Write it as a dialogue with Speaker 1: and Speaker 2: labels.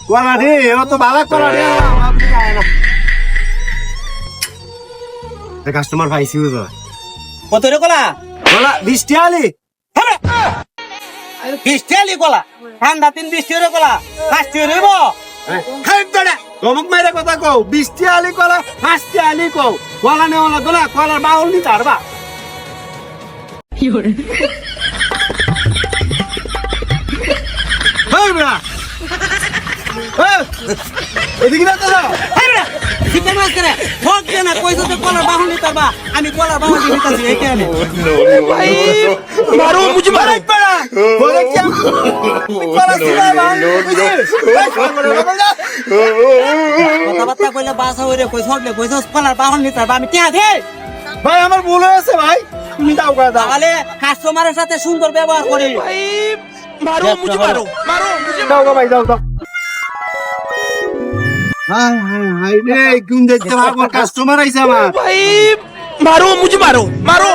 Speaker 1: কলা রে ও তো ভালো কলা রে আপনি যায় না কাস্টমার পাইছি বুঝো
Speaker 2: কত রে কলা
Speaker 1: কলা 20 টাকা আলি
Speaker 2: 20 টাকা লি কলা ঠান্ডা 20 টাকা রে কলা 5 টাকা রেব
Speaker 1: খাই তোরা তোমাক মাইরা কথা কও 20 টাকা আলি কলা 5 টাকা আলি কও কলা নেওয়ালা দোলা কলার বাউল নি তারবা হেই বেটা এদিকে না তো
Speaker 2: চিকেন মাছ করে ঠক দে না কইছো তো কলার বাহুনি তারবা আমি কলার বাহুনি দিতাছি এই কেন
Speaker 3: भाई मारो मुझे मारो
Speaker 1: বেটা বলে কি কলা সিলা বাউল
Speaker 2: কথাবার্তা কইলে বাসা হইরে কই ছড়লে কইছো কলার বাহুনি তারবা আমি কে দে
Speaker 1: ভাই আমার ভুল হয়েছে ভাই তুমি দাও করে দাও
Speaker 2: তাহলে কাস্টমারের সাথে সুন্দর ব্যবহার করি
Speaker 3: भाई मारो मुझे मारो मारो मुझे
Speaker 1: দাও গো ভাই দাও দাও হাই হাই হাই রে কোন দেখতে ভাবো কাস্টমার আইছে আমার
Speaker 3: भाई मारो मुझे मारो मारो